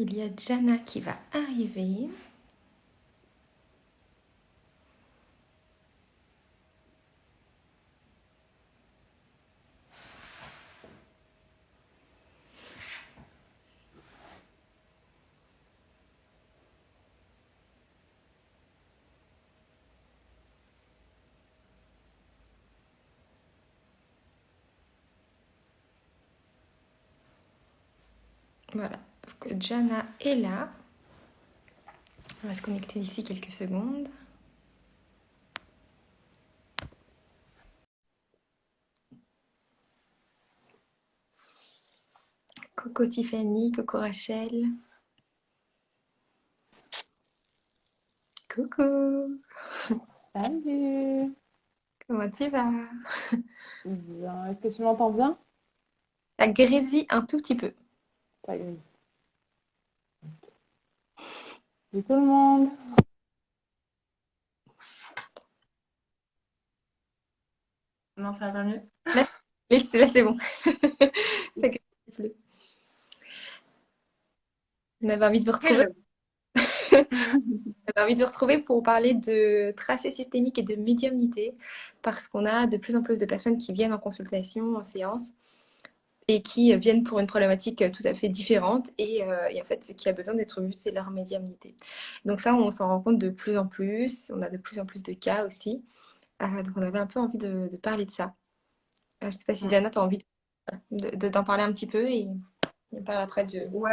Il y a Jana qui va arriver. Voilà, donc Jana est là. On va se connecter d'ici quelques secondes. Coucou Tiffany, coucou Rachel. Coucou, Salut! comment tu vas? Bien, est-ce que tu m'entends bien? Ça grésille un tout petit peu. Salut. Salut tout le monde! Non, ça va mieux? Là, là, c'est bon. Ça grésille plus. On avait envie de vous retrouver. Hello. J'avais envie de vous retrouver pour parler de tracé systémique et de médiumnité, parce qu'on a de plus en plus de personnes qui viennent en consultation, en séance, et qui viennent pour une problématique tout à fait différente. Et en fait, ce qui a besoin d'être vu, c'est leur médiumnité. Donc ça, on s'en rend compte de plus en plus. On a de plus en plus de cas aussi. Donc on avait un peu envie de parler de ça. Je ne sais pas si Diana, tu as envie t'en parler un petit peu et on parle après de... Ouais,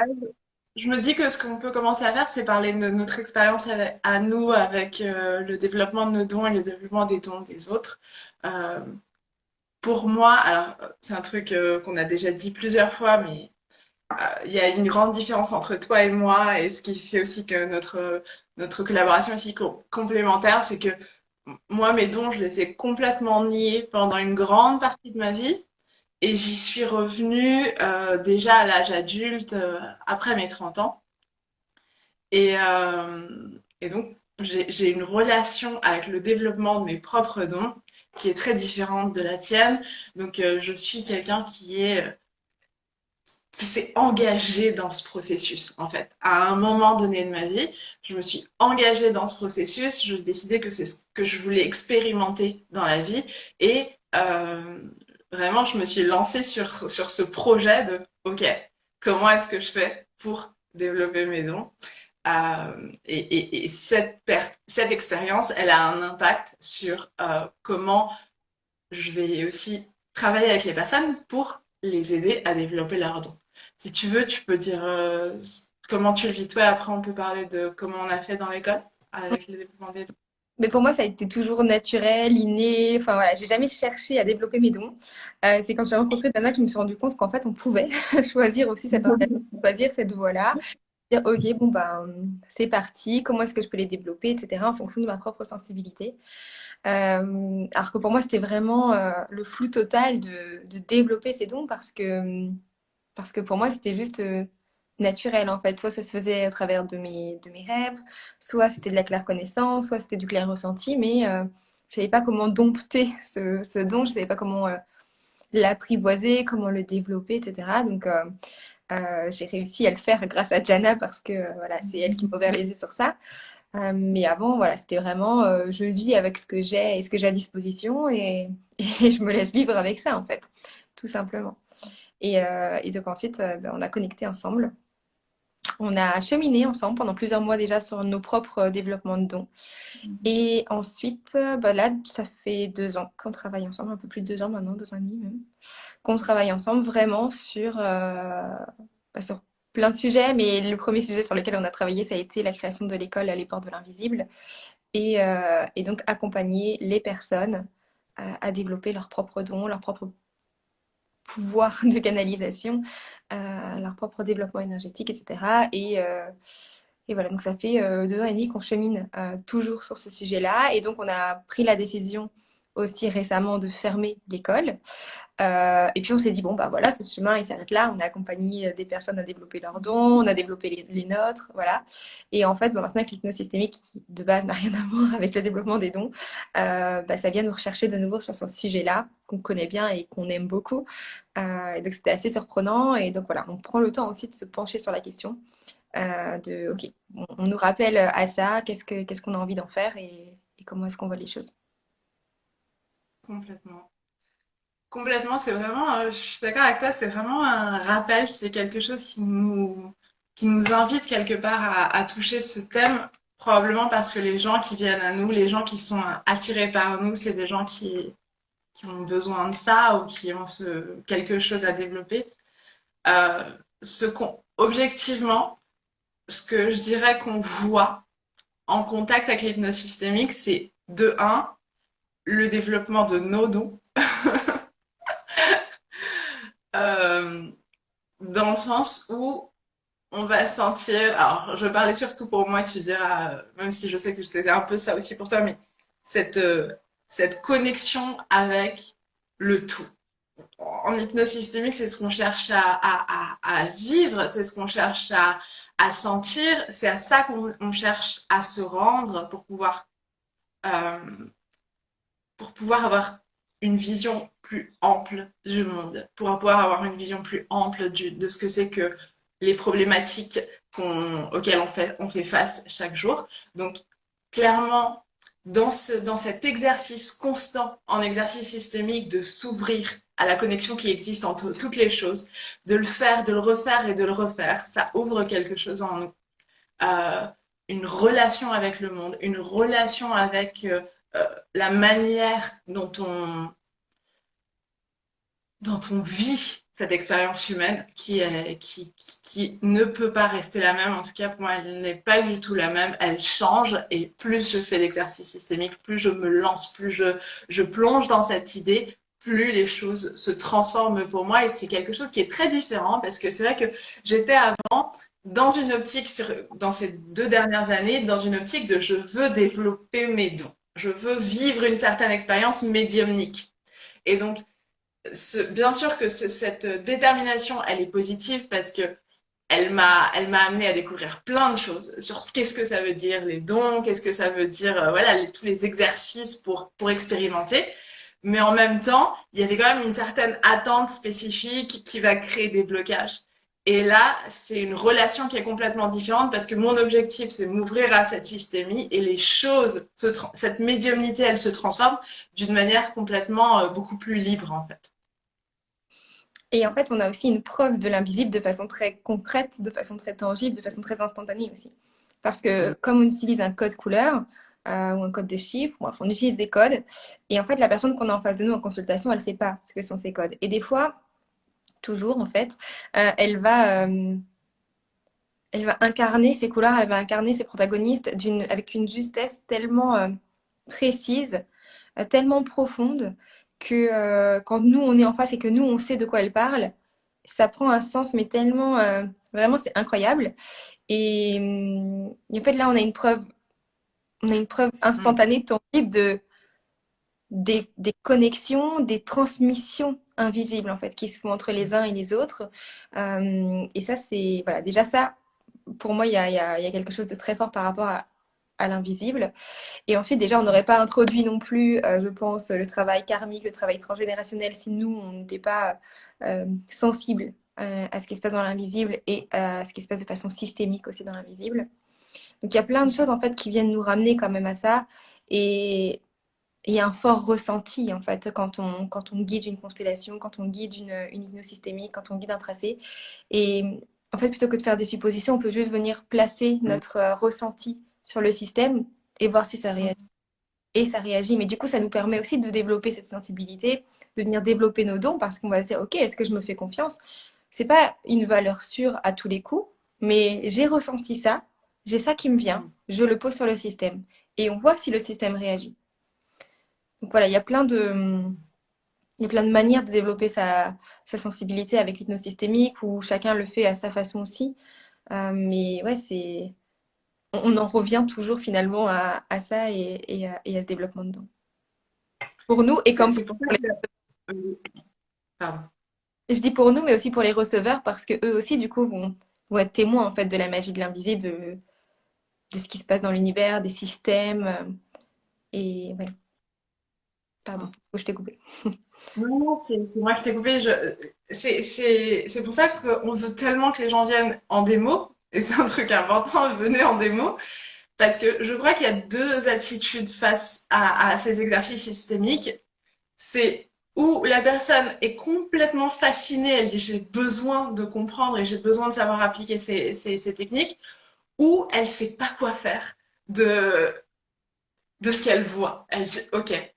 je me dis que ce qu'on peut commencer à faire, c'est parler de notre expérience à nous avec le développement de nos dons et le développement des dons des autres. Euh, pour moi, alors c'est un truc qu'on a déjà dit plusieurs fois, mais il y a une grande différence entre toi et moi, et ce qui fait aussi que notre collaboration est aussi complémentaire, c'est que moi, mes dons, je les ai complètement niés pendant une grande partie de ma vie. Et j'y suis revenue déjà à l'âge adulte, après mes 30 ans. Et donc, j'ai une relation avec le développement de mes propres dons qui est très différente de la tienne. Donc, je suis quelqu'un qui s'est engagé dans ce processus, en fait. À un moment donné de ma vie, je me suis engagée dans ce processus. Je décidais que c'est ce que je voulais expérimenter dans la vie. Et vraiment, je me suis lancée sur ce projet de, OK, comment est-ce que je fais pour développer mes dons? Et cette expérience, elle a un impact sur comment je vais aussi travailler avec les personnes pour les aider à développer leurs dons. Si tu veux, tu peux dire comment tu le vis toi, et après on peut parler de comment on a fait dans l'école avec le développement des dons. Mais pour moi, ça a été toujours naturel, inné. Enfin voilà, j'ai jamais cherché à développer mes dons. C'est quand j'ai rencontré Dana que je me suis rendu compte qu'en fait, on pouvait choisir aussi cette orientation, choisir cette voie-là, dire ok, bon ben c'est parti. Comment est-ce que je peux les développer, etc. En fonction de ma propre sensibilité. Alors que pour moi, c'était vraiment le flou total de développer ces dons parce que pour moi, c'était juste naturel en fait. Soit ça se faisait à travers de mes rêves, soit c'était de la claire connaissance, soit c'était du clair ressenti, mais je savais pas comment dompter ce don, je savais pas comment l'apprivoiser, comment le développer, etc. Donc j'ai réussi à le faire grâce à Jana parce que voilà, c'est elle qui m'a ouvert les yeux sur ça. Mais avant, voilà, c'était vraiment je vis avec ce que j'ai et ce que j'ai à disposition et je me laisse vivre avec ça en fait, tout simplement. Et donc ensuite, ben, on a connecté ensemble. On a cheminé ensemble pendant plusieurs mois déjà sur nos propres développements de dons. Et ensuite, bah là, ça fait 2 ans qu'on travaille ensemble, un peu plus de 2 ans maintenant, 2 ans et demi même, qu'on travaille ensemble vraiment bah, sur plein de sujets. Mais le premier sujet sur lequel on a travaillé, ça a été la création de l'école Les Portes de l'Invisible. Et donc accompagner les personnes à développer leurs propres dons, leurs propres pouvoir de canalisation, leur propre développement énergétique, etc. Et voilà, donc ça fait 2 ans et demi qu'on chemine toujours sur ce sujet-là. Et donc on a pris la décision aussi récemment de fermer l'école. Et puis on s'est dit, bon, bah voilà, ce chemin, il s'arrête là. On a accompagné des personnes à développer leurs dons, on a développé les nôtres, voilà. Et en fait, bah, maintenant que l'hypnosystémique, qui de base n'a rien à voir avec le développement des dons, bah, ça vient nous rechercher de nouveau sur ce sujet-là, qu'on connaît bien et qu'on aime beaucoup. Et donc c'était assez surprenant. Et donc voilà, on prend le temps aussi de se pencher sur la question OK, on nous rappelle à ça, qu'est-ce qu'on a envie d'en faire et comment est-ce qu'on voit les choses. Complètement. Complètement, c'est vraiment, je suis d'accord avec toi, c'est vraiment un rappel, c'est quelque chose qui nous invite quelque part à toucher ce thème, probablement parce que les gens qui viennent à nous, les gens qui sont attirés par nous, c'est des gens qui ont besoin de ça ou qui ont quelque chose à développer. Euh, Objectivement, ce que je dirais qu'on voit en contact avec l'hypnose systémique, c'est de un, le développement de nos dons. Euh, Dans le sens où on va sentir, alors je parlais surtout pour moi, tu diras, même si je sais que c'était un peu ça aussi pour toi, mais cette, euh, cette connexion avec le tout. En hypnose systémique, c'est ce qu'on cherche à vivre, c'est ce qu'on cherche à sentir, c'est à ça qu'on cherche à se rendre euh, pour pouvoir avoir une vision plus ample du monde, pour pouvoir avoir une vision plus ample de ce que c'est que les problématiques auxquelles on fait face chaque jour. Donc, clairement, dans cet exercice constant, en exercice systémique, de s'ouvrir à la connexion qui existe entre toutes les choses, de le faire, de le refaire et de le refaire, ça ouvre quelque chose en nous. Euh, une relation avec le monde, une relation avec euh, la manière dont on vit cette expérience humaine qui ne peut pas rester la même. En tout cas, pour moi, elle n'est pas du tout la même. Elle change et plus je fais l'exercice systémique, plus je me lance, plus je plonge dans cette idée, plus les choses se transforment pour moi. Et c'est quelque chose qui est très différent parce que c'est vrai que j'étais avant dans une optique, dans ces 2 dernières années, dans une optique de je veux développer mes dons. Je veux vivre une certaine expérience médiumnique. Et donc, bien sûr que cette détermination, elle est positive parce que elle m'a amené à découvrir plein de choses sur qu'est-ce que ça veut dire les dons, qu'est-ce que ça veut dire, voilà, tous les exercices pour expérimenter. Mais en même temps, il y avait quand même une certaine attente spécifique qui va créer des blocages. Et là, c'est une relation qui est complètement différente parce que mon objectif, c'est m'ouvrir à cette systémie et les choses, cette médiumnité, elle se transforme d'une manière complètement beaucoup plus libre en fait. Et en fait, on a aussi une preuve de l'invisible de façon très concrète, de façon très tangible, de façon très instantanée aussi. Parce que comme on utilise un code couleur ou un code de chiffres, bref, on utilise des codes. Et en fait, la personne qu'on a en face de nous en consultation, elle ne sait pas ce que sont ces codes. Et des fois, toujours en fait, elle va incarner ces couleurs, elle va incarner ses protagonistes avec une justesse tellement précise, tellement profonde, que quand nous, on est en face et que nous, on sait de quoi elle parle, ça prend un sens, mais tellement... vraiment, c'est incroyable. Et en fait, là, on a une preuve Mm. instantanée, tangible des connexions, des transmissions invisibles, en fait, qui se font entre les uns et les autres. Et ça, c'est... Voilà, déjà ça, pour moi, il y a quelque chose de très fort par rapport à l'invisible. Et ensuite, déjà, on n'aurait pas introduit non plus, je pense, le travail karmique, le travail transgénérationnel si nous, on n'était pas sensible à ce qui se passe dans l'invisible et à ce qui se passe de façon systémique aussi dans l'invisible. Donc, il y a plein de choses, en fait, qui viennent nous ramener quand même à ça. Et il y a un fort ressenti, en fait, quand on guide une constellation, quand on guide une hypnose systémique, quand on guide un tracé. Et en fait, plutôt que de faire des suppositions, on peut juste venir placer notre ressenti sur le système et voir si ça réagit. Et ça réagit. Mais du coup, ça nous permet aussi de développer cette sensibilité, de venir développer nos dons parce qu'on va se dire, OK, est-ce que je me fais confiance? C'est pas une valeur sûre à tous les coups, mais j'ai ressenti ça, j'ai ça qui me vient, Mm. je le pose sur le système. Et on voit si le système réagit. Donc voilà, il y a plein de manières de développer sa sensibilité avec l'hypnose systémique où chacun le fait à sa façon aussi. Mais ouais, on en revient toujours finalement à ça et à ce développement dedans. Pour nous et comme C'est pour ça pour les... que... Pardon. Je dis pour nous, mais aussi pour les receveurs parce que eux aussi, du coup, vont être témoins en fait de la magie de l'invisé, de ce qui se passe dans l'univers, des systèmes. Et ouais, pardon, je t'ai coupé. Non, non, c'est moi qui t'ai coupé. C'est pour ça qu'on veut tellement que les gens viennent en démo. et c'est un truc important, venez en démo, parce que je crois qu'il y a deux attitudes face à ces exercices systémiques. C'est où la personne est complètement fascinée, elle dit j'ai besoin de comprendre et j'ai besoin de savoir appliquer ces techniques, ou elle sait pas quoi faire de, de ce qu'elle voit. Elle dit ok,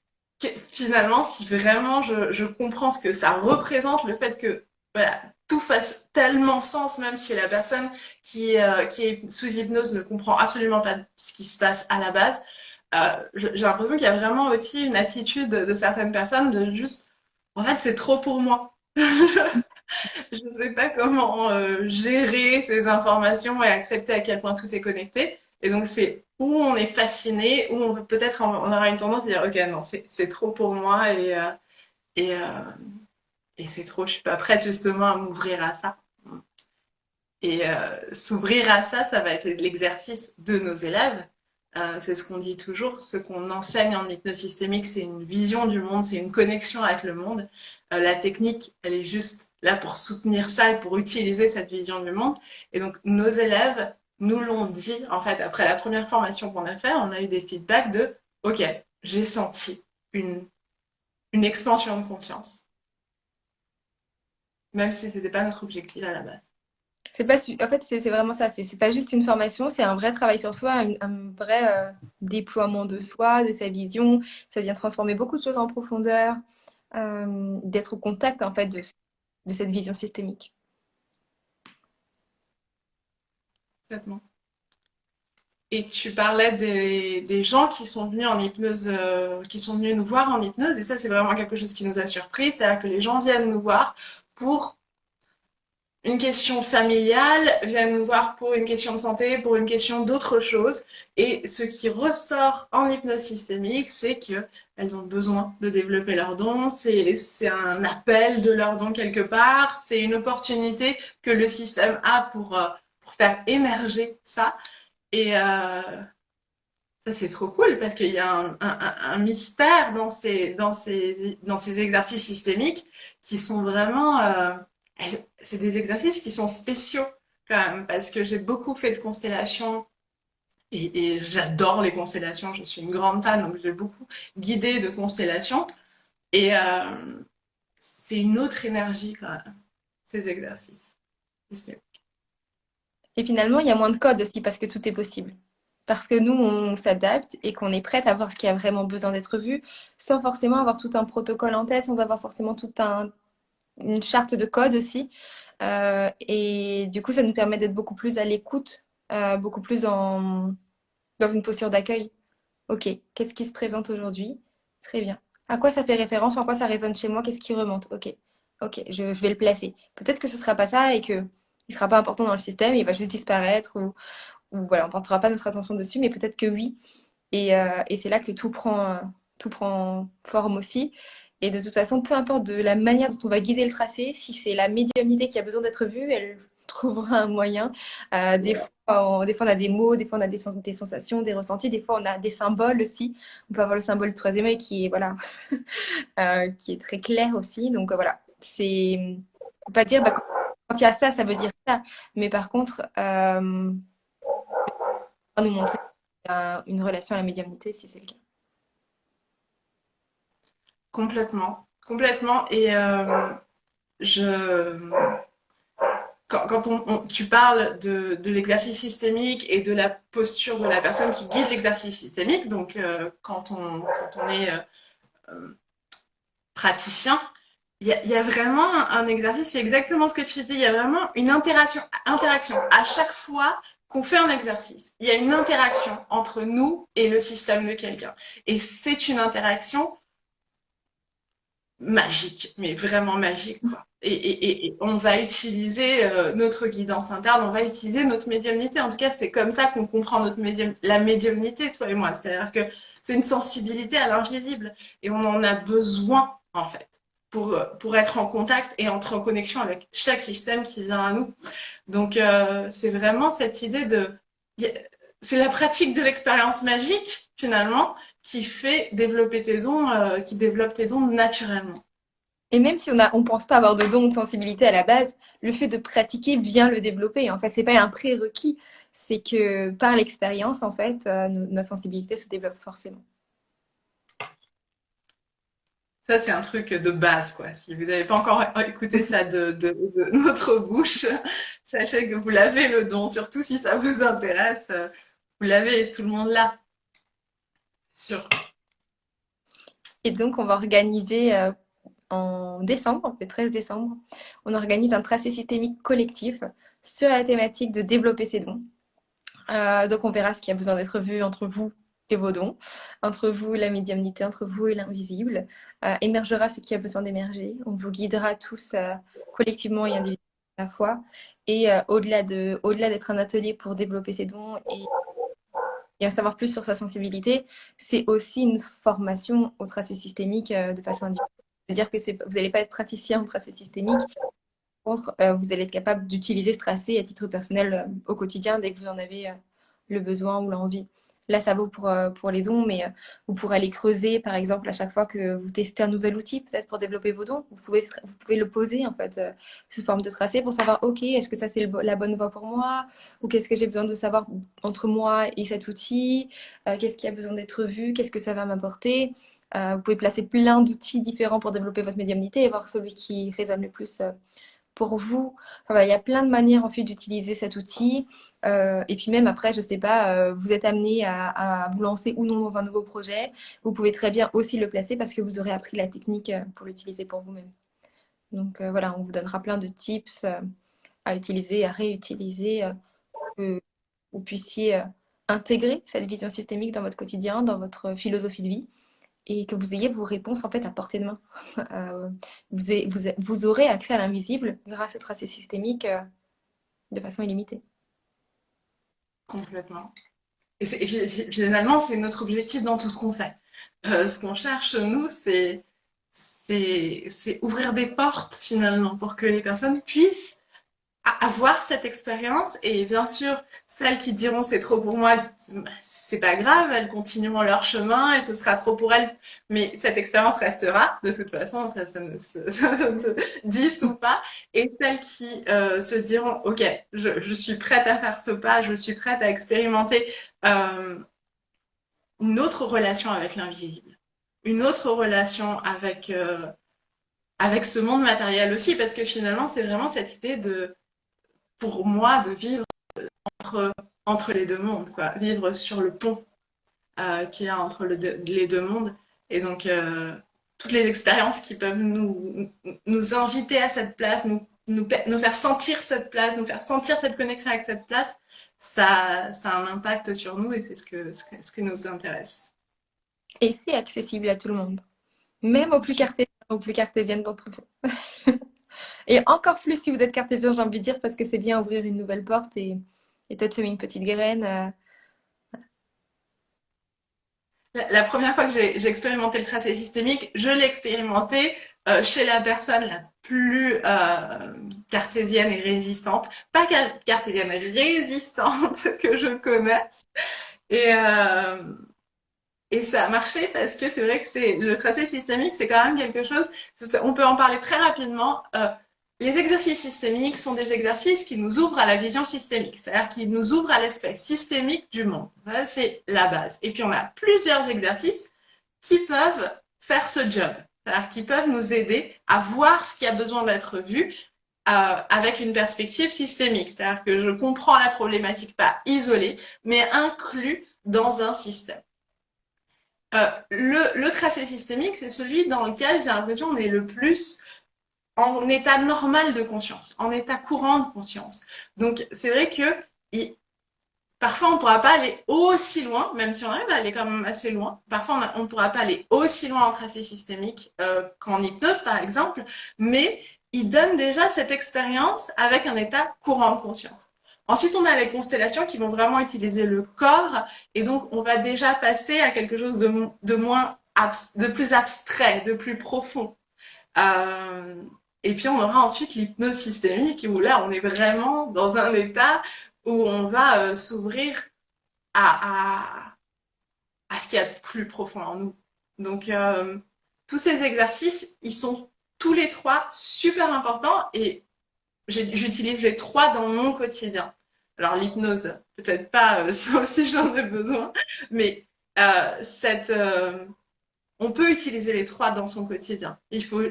finalement si vraiment je comprends ce que ça représente, le fait que voilà, tout fasse tellement sens, même si la personne qui est sous hypnose ne comprend absolument pas ce qui se passe à la base, j'ai l'impression qu'il y a vraiment aussi une attitude de certaines personnes de juste, en fait, c'est trop pour moi. Je ne sais pas comment gérer ces informations et accepter à quel point tout est connecté. Et donc, c'est où on est fasciné, où on peut-être on aura une tendance à dire, ok, non, c'est trop pour moi et, euh, et c'est trop, je suis pas prête justement à m'ouvrir à ça. Et s'ouvrir à ça, ça va être l'exercice de nos élèves. C'est ce qu'on dit toujours, ce qu'on enseigne en hypnose systémique, c'est une vision du monde, c'est une connexion avec le monde. La technique, elle est juste là pour soutenir ça et pour utiliser cette vision du monde. Et donc, nos élèves nous l'ont dit, en fait, après la première formation qu'on a fait, on a eu des feedbacks de, OK, j'ai senti une, une expansion de conscience, même si c'était pas notre objectif à la base. C'est pas, en fait, c'est vraiment ça. C'est pas juste une formation, c'est un vrai travail sur soi, un vrai déploiement de soi, de sa vision. Ça vient transformer beaucoup de choses en profondeur, d'être au contact en fait de cette vision systémique. Complètement. Et tu parlais des gens qui sont venus en hypnose, qui sont venus nous voir en hypnose, et ça, c'est vraiment quelque chose qui nous a surpris. C'est-à-dire que les gens viennent nous voir pour une question familiale, viennent nous voir pour une question de santé, pour une question d'autre chose. Et ce qui ressort en hypnose systémique, c'est qu'elles ont besoin de développer leurs dons, c'est un appel de leurs dons quelque part, c'est une opportunité que le système a pour faire émerger ça. Et ça, c'est trop cool parce qu'il y a un mystère dans ces exercices systémiques qui sont vraiment... c'est des exercices qui sont spéciaux quand même parce que j'ai beaucoup fait de constellations et j'adore les constellations. Je suis une grande fan, donc j'ai beaucoup guidé de constellations. Et c'est une autre énergie quand même, ces exercices systémiques. Et finalement, il y a moins de code aussi parce que tout est possible. Parce que nous, on s'adapte et qu'on est prête à voir ce qui a vraiment besoin d'être vu, sans forcément avoir tout un protocole en tête, sans avoir forcément une charte de code aussi. Et du coup, ça nous permet d'être beaucoup plus à l'écoute, beaucoup plus dans une posture d'accueil. Ok, qu'est-ce qui se présente aujourd'hui? Très bien. À quoi ça fait référence? En quoi ça résonne chez moi? Qu'est-ce qui remonte? Ok, ok, je vais le placer. Peut-être que ce sera pas ça et que il sera pas important dans le système, il va juste disparaître ou voilà, on portera pas notre attention dessus, mais peut-être que oui. Et c'est là que tout prend forme aussi. Et de toute façon, peu importe de la manière dont on va guider le tracé, si c'est la médiumnité qui a besoin d'être vue, elle trouvera un moyen. Des fois, on a des mots, des fois, on a des sensations, des ressentis, des fois, on a des symboles aussi. On peut avoir le symbole du troisième œil qui est, voilà, qui est très clair aussi. Donc, voilà, faut pas dire, bah, quand il y a ça, ça veut dire ça. Mais par contre, nous montrer une relation à la médiumnité si c'est le cas. Complètement, complètement. Et je, quand tu parles de l'exercice systémique et de la posture de la personne qui guide l'exercice systémique, donc quand on est praticien, il y a vraiment un exercice, c'est exactement ce que tu dis, il y a vraiment une interaction. À chaque fois qu'on fait un exercice, il y a une interaction entre nous et le système de quelqu'un. Et c'est une interaction magique, mais vraiment magique, quoi. Et on va utiliser notre guidance interne, on va utiliser notre médiumnité. En tout cas, c'est comme ça qu'on comprend la médiumnité, toi et moi. C'est-à-dire que c'est une sensibilité à l'invisible. Et on en a besoin, en fait, pour être en contact et entrer en connexion avec chaque système qui vient à nous. Donc, c'est vraiment cette idée de... C'est la pratique de l'expérience magique, finalement, qui fait développer tes dons, qui développe tes dons naturellement. Et même si on pense pas avoir de don ou de sensibilité à la base, le fait de pratiquer vient le développer. En fait, c'est pas un prérequis, c'est que par l'expérience, en fait, notre sensibilité se développe forcément. Ça, c'est un truc de base, quoi. Si vous n'avez pas encore écouté ça de notre bouche, sachez que vous l'avez le don, surtout si ça vous intéresse. Vous l'avez, tout le monde l'a. Sûr. Et donc, on va organiser en décembre, le 13 décembre, on organise un tracé systémique collectif sur la thématique de développer ses dons. Donc, on verra ce qui a besoin d'être vu entre vous et vos dons, entre vous et la médiumnité, entre vous et l'invisible. Émergera ce qui a besoin d'émerger. On vous guidera tous collectivement et individuellement à la fois. Et au-delà d'être un atelier pour développer ses dons et en savoir plus sur sa sensibilité, c'est aussi une formation au tracé systémique de façon individuelle. C'est-à-dire que vous n'allez pas être praticien en tracé systémique. Par contre, vous allez être capable d'utiliser ce tracé à titre personnel au quotidien dès que vous en avez le besoin ou l'envie. Là, ça vaut pour les dons, mais vous pourrez aller creuser, par exemple, à chaque fois que vous testez un nouvel outil, peut-être pour développer vos dons. Vous pouvez le poser, en fait, sous forme de tracé pour savoir, OK, est-ce que ça, c'est la bonne voie pour moi? Ou qu'est-ce que j'ai besoin de savoir entre moi et cet outil? Qu'est-ce qui a besoin d'être vu? Qu'est-ce que ça va m'apporter? Vous pouvez placer plein d'outils différents pour développer votre médiumnité et voir celui qui résonne le plus pour vous. Enfin, voilà, il y a plein de manières ensuite d'utiliser cet outil. Et puis même après, je sais pas, vous êtes amené à vous lancer ou non dans un nouveau projet. Vous pouvez très bien aussi le placer parce que vous aurez appris la technique pour l'utiliser pour vous-même. Donc voilà, on vous donnera plein de tips à utiliser, à réutiliser, que vous puissiez intégrer cette vision systémique dans votre quotidien, dans votre philosophie de vie et que vous ayez vos réponses en fait à portée de main. Euh, vous aurez accès à l'invisible grâce au tracé systémique de façon illimitée. Complètement. Finalement, c'est notre objectif dans tout ce qu'on fait. Ce qu'on cherche, nous, c'est ouvrir des portes, finalement, pour que les personnes puissent avoir cette expérience. Et bien sûr, celles qui diront c'est trop pour moi, bah, c'est pas grave, elles continueront leur chemin et ce sera trop pour elles. Mais cette expérience restera, de toute façon, ça ne se, ça ne se dissout pas. Et celles qui se diront, ok, je suis prête à faire ce pas, je suis prête à expérimenter euh, une autre relation avec l'invisible, une autre relation avec ce monde matériel aussi, parce que finalement, c'est vraiment cette idée pour moi, de vivre entre, entre les deux mondes, quoi. Vivre sur le pont qu'il y a entre les deux mondes. Et donc, toutes les expériences qui peuvent nous inviter à cette place, nous faire sentir cette place, nous faire sentir cette connexion avec cette place, ça a un impact sur nous et c'est ce que nous intéresse. Et c'est accessible à tout le monde, même aux plus cartésiennes d'entre vous. Et encore plus si vous êtes cartésien, j'ai envie de dire, parce que c'est bien ouvrir une nouvelle porte et peut-être semer une petite graine. La première fois que j'ai expérimenté le tracé systémique, je l'ai expérimenté chez la personne la plus cartésienne et résistante, pas cartésienne, résistante que je connaisse. Et, euh, et ça a marché parce que c'est vrai que le tracé systémique, c'est quand même quelque chose, on peut en parler très rapidement. Les exercices systémiques sont des exercices qui nous ouvrent à la vision systémique, c'est-à-dire qui nous ouvrent à l'aspect systémique du monde. Ça, c'est la base. Et puis on a plusieurs exercices qui peuvent faire ce job, c'est-à-dire qui peuvent nous aider à voir ce qui a besoin d'être vu avec une perspective systémique, c'est-à-dire que je comprends la problématique pas isolée, mais inclus dans un système. Le tracé systémique, c'est celui dans lequel j'ai l'impression on est le plus en état normal de conscience, en état courant de conscience. Donc c'est vrai que parfois on ne pourra pas aller aussi loin, même si on arrive à aller quand même assez loin. Parfois on ne pourra pas aller aussi loin en tracé systémique qu'en hypnose par exemple, mais il donne déjà cette expérience avec un état courant de conscience. Ensuite, on a les constellations qui vont vraiment utiliser le corps, et donc on va déjà passer à quelque chose de plus abstrait, de plus profond. Euh, et puis on aura ensuite l'hypnose systémique où là on est vraiment dans un état où on va s'ouvrir à, à ce qu'il y a de plus profond en nous. Donc tous ces exercices, ils sont tous les trois super importants et j'utilise les trois dans mon quotidien. Alors l'hypnose, peut-être pas, ça aussi j'en ai besoin, mais cette, on peut utiliser les trois dans son quotidien.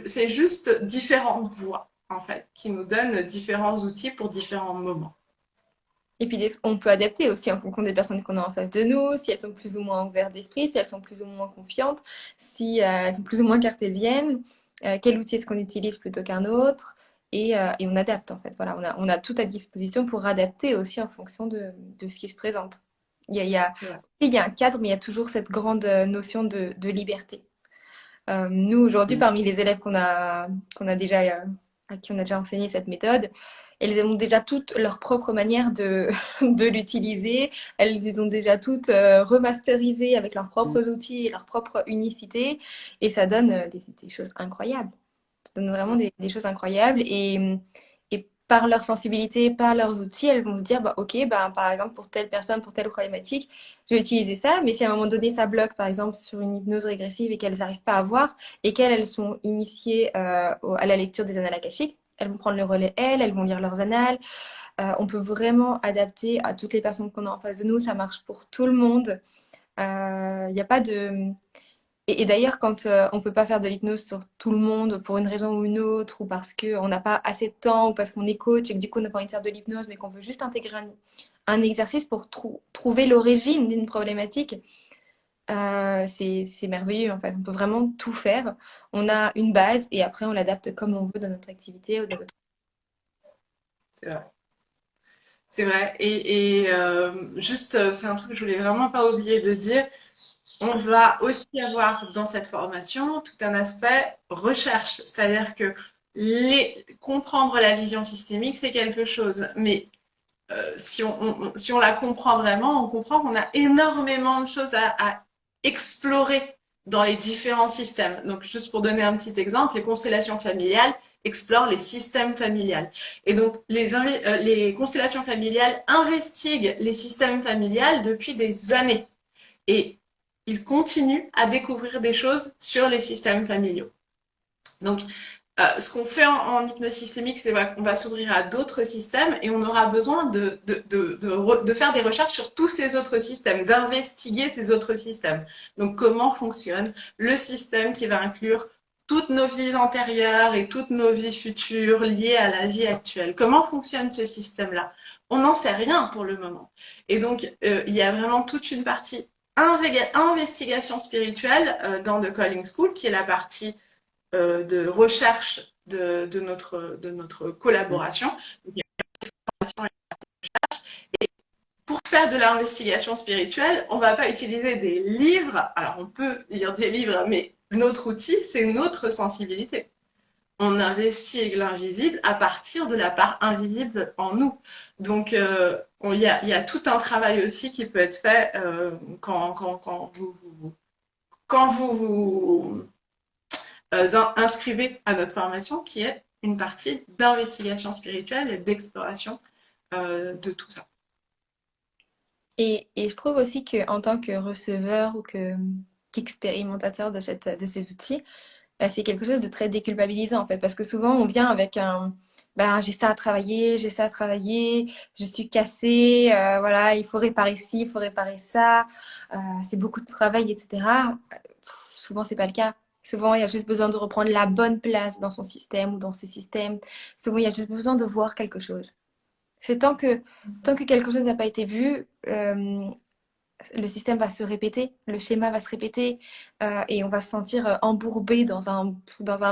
C'est juste différentes voies, en fait, qui nous donnent différents outils pour différents moments. Et puis, on peut adapter aussi en fonction des personnes qu'on a en face de nous, si elles sont plus ou moins ouvertes d'esprit, si elles sont plus ou moins confiantes, si elles sont plus ou moins cartésiennes, quel outil est-ce qu'on utilise plutôt qu'un autre, et on adapte en fait. Voilà, on a tout à disposition pour adapter aussi en fonction de ce qui se présente. Il y a, il y a, Ouais. il y a un cadre, mais il y a toujours cette grande notion de liberté. Nous, aujourd'hui, parmi les élèves qu'on a déjà, à qui on a déjà enseigné cette méthode, elles ont déjà toutes leur propre manière de l'utiliser. Elles les ont déjà toutes remasterisées avec leurs propres outils et leur propre unicité. Et ça donne des choses incroyables. Ça donne vraiment des choses incroyables. Et par leur sensibilité, par leurs outils, elles vont se dire, bah, OK, bah, par exemple, pour telle personne, pour telle problématique, je vais utiliser ça. Mais si à un moment donné, ça bloque, par exemple, sur une hypnose régressive et qu'elles n'arrivent pas à voir, et qu'elles elles sont initiées à la lecture des annales akashiques, elles vont prendre le relais, elles vont lire leurs annales. On peut vraiment adapter à toutes les personnes qu'on a en face de nous. Ça marche pour tout le monde. Il n'y a pas de... Et d'ailleurs, quand on peut pas faire de l'hypnose sur tout le monde pour une raison ou une autre, ou parce qu'on n'a pas assez de temps, ou parce qu'on est coach et que du coup on n'a pas envie de faire de l'hypnose, mais qu'on veut juste intégrer un exercice pour trouver l'origine d'une problématique, c'est merveilleux en fait. On peut vraiment tout faire. On a une base et après on l'adapte comme on veut dans notre activité ou dans notre... C'est vrai. C'est vrai. Juste, c'est un truc que je voulais vraiment pas oublier de dire. On va aussi avoir dans cette formation tout un aspect recherche, c'est-à-dire que comprendre la vision systémique, c'est quelque chose, mais si on la comprend vraiment, on comprend qu'on a énormément de choses à explorer dans les différents systèmes. Donc, juste pour donner un petit exemple, les constellations familiales explorent les systèmes familiales. Et donc, les constellations familiales investiguent les systèmes familiales depuis des années. Et ils continuent à découvrir des choses sur les systèmes familiaux. Donc, ce qu'on fait en hypnose systémique, c'est qu'on va s'ouvrir à d'autres systèmes et on aura besoin de faire des recherches sur tous ces autres systèmes, d'investiguer ces autres systèmes. Donc, comment fonctionne le système qui va inclure toutes nos vies antérieures et toutes nos vies futures liées à la vie actuelle? Comment fonctionne ce système-là? On n'en sait rien pour le moment. Et donc, il y a vraiment toute une partie investigation spirituelle dans The Calling School, qui est la partie de recherche de notre collaboration. Et pour faire de l'investigation spirituelle, on ne va pas utiliser des livres. Alors, on peut lire des livres, mais notre outil, c'est notre sensibilité. On investigue l'invisible à partir de la part invisible en nous. Donc, il y a tout un travail aussi qui peut être fait quand vous inscrivez à notre formation, qui est une partie d'investigation spirituelle et d'exploration de tout ça. Et je trouve aussi qu'en tant que receveur ou qu'expérimentateur de ces outils, c'est quelque chose de très déculpabilisant en fait, parce que souvent on vient avec ben, j'ai ça à travailler, j'ai ça à travailler, je suis cassée, voilà, il faut réparer ci, il faut réparer ça, c'est beaucoup de travail, etc. Souvent c'est pas le cas. Souvent il y a juste besoin de reprendre la bonne place dans son système ou dans ses systèmes. Souvent il y a juste besoin de voir quelque chose. C'est tant que quelque chose n'a pas été vu, le système va se répéter, le schéma va se répéter et on va se sentir embourbé dans un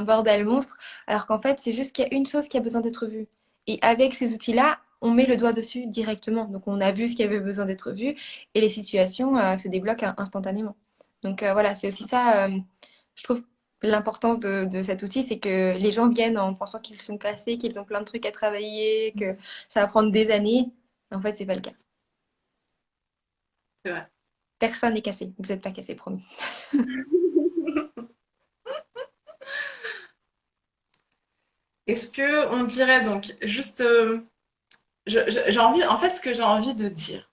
bordel monstre, alors qu'en fait, c'est juste qu'il y a une chose qui a besoin d'être vue. Et avec ces outils-là, on met le doigt dessus directement. Donc, on a vu ce qui avait besoin d'être vu et les situations se débloquent instantanément. Donc, voilà, c'est aussi ça, je trouve, l'importance de cet outil, c'est que les gens viennent en pensant qu'ils sont cassés, qu'ils ont plein de trucs à travailler, que ça va prendre des années. En fait, c'est pas le cas. C'est vrai. Personne n'est cassé. Vous n'êtes pas cassé, promis. Est-ce que on dirait donc juste, j'ai envie, en fait, ce que j'ai envie de dire,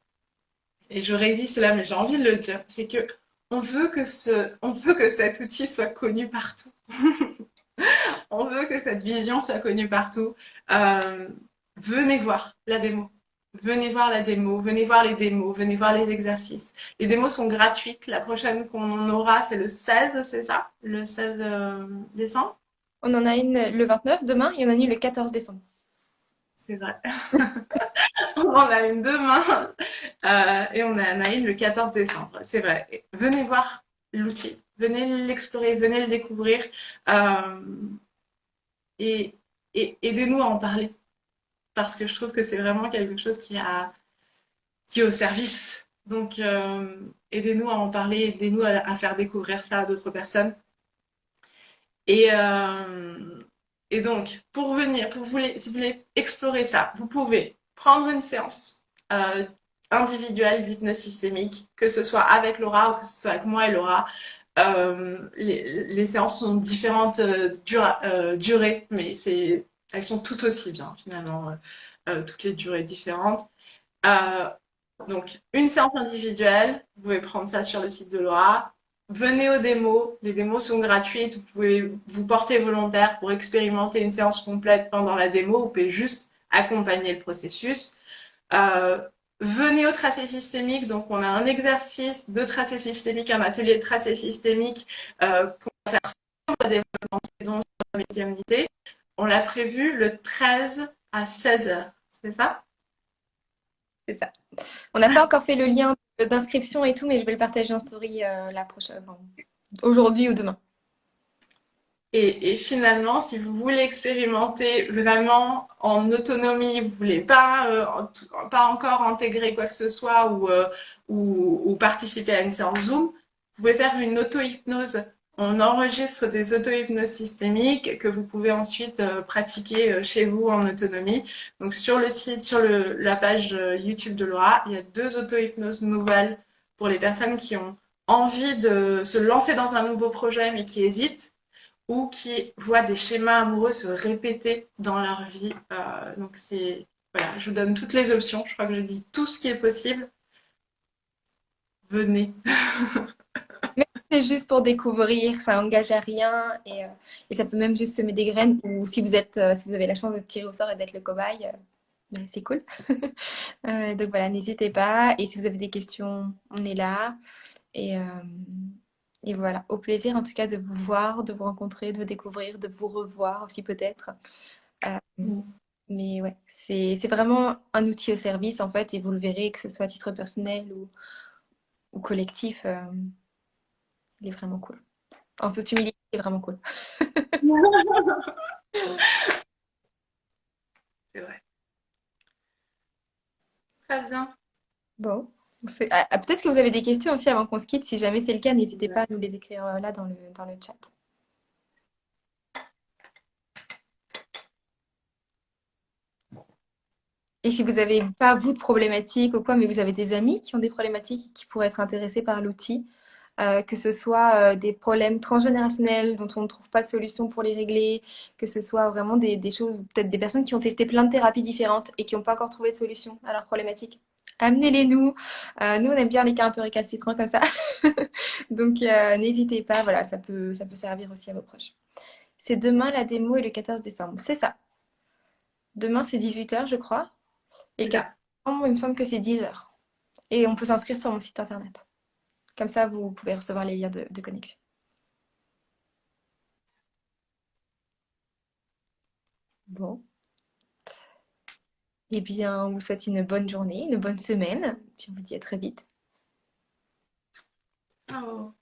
et je résiste là, mais j'ai envie de le dire, c'est que on veut que cet outil soit connu partout. On veut que cette vision soit connue partout. Euh, Venez voir la démo. Venez voir la démo, venez voir les démos, venez voir les exercices. Les démos sont gratuites. La prochaine qu'on aura, c'est le 16, c'est ça? Le 16 décembre? On en a une le 29 demain et on en a une le 14 décembre. C'est vrai. On en a une demain et on en a une le 14 décembre. C'est vrai. Et venez voir l'outil. Venez l'explorer, venez le découvrir euh, et, et aidez-nous à en parler. Parce que je trouve que c'est vraiment quelque chose qui est au service. Donc, aidez-nous à en parler, aidez-nous à faire découvrir ça à d'autres personnes. Et, donc, pour venir, si vous voulez explorer ça, vous pouvez prendre une séance individuelle d'hypnose systémique, que ce soit avec Laura ou que ce soit avec moi et Laura. Les séances sont différentes durées, mais elles sont toutes aussi bien finalement, toutes les durées différentes. Euh, donc, une séance individuelle, vous pouvez prendre ça sur le site de Laura. Venez aux démos, les démos sont gratuites, vous pouvez vous porter volontaire pour expérimenter une séance complète pendant la démo, vous pouvez juste accompagner le processus. Euh, Venez au tracé systémique, donc on a un exercice de tracé systémique, un atelier de tracé systémique qu'on va faire sur le développement des dons, sur la médiumnité. On l'a prévu le 13 à 16h, c'est ça? C'est ça. On n'a pas encore fait le lien d'inscription et tout, mais je vais le partager en story la prochaine, enfin, aujourd'hui ou demain. Et finalement, si vous voulez expérimenter vraiment en autonomie, vous voulez pas, pas encore intégrer quoi que ce soit ou participer à une séance Zoom, vous pouvez faire une auto-hypnose. On enregistre des auto-hypnoses systémiques que vous pouvez ensuite pratiquer chez vous en autonomie. Donc sur le site, sur la page YouTube de Laura, il y a 2 auto-hypnoses nouvelles pour les personnes qui ont envie de se lancer dans un nouveau projet mais qui hésitent ou qui voient des schémas amoureux se répéter dans leur vie. Donc voilà, je vous donne toutes les options. Je crois que je dis tout ce qui est possible. Venez. Mais c'est juste pour découvrir, ça engage à rien et ça peut même juste semer des graines. Ou si vous êtes, si vous avez la chance de tirer au sort et d'être le cobaye, ben, c'est cool. Donc voilà, n'hésitez pas. Et si vous avez des questions, on est là. Et, euh, et voilà, au plaisir en tout cas de vous voir, de vous rencontrer, de vous découvrir, de vous revoir aussi peut-être. Euh, mais ouais, c'est vraiment un outil au service en fait, et vous le verrez, que ce soit à titre personnel ou collectif, il est vraiment cool. En toute humilité, il est vraiment cool. C'est vrai. Très bien. Bon, peut-être que vous avez des questions aussi avant qu'on se quitte. Si jamais c'est le cas, n'hésitez pas à nous les écrire là dans le chat. Et si vous n'avez pas, vous, de problématiques ou quoi, mais vous avez des amis qui ont des problématiques qui pourraient être intéressés par l'outil, que ce soit des problèmes transgénérationnels dont on ne trouve pas de solution pour les régler, que ce soit vraiment des choses, peut-être des personnes qui ont testé plein de thérapies différentes et qui n'ont pas encore trouvé de solution à leurs problématiques. Amenez-les nous. Nous, on aime bien les cas un peu récalcitrants comme ça. Donc, n'hésitez pas. Voilà, ça peut servir aussi à vos proches. C'est demain la démo et le 14 décembre. C'est ça. Demain, c'est 18h, je crois. Et le C'est 14 ça. décembre, il me semble que c'est 10h. Et on peut s'inscrire sur mon site internet. Comme ça, vous pouvez recevoir les liens de connexion. Bon. Eh bien, on vous souhaite une bonne journée, une bonne semaine. Puis on vous dit à très vite. Oh.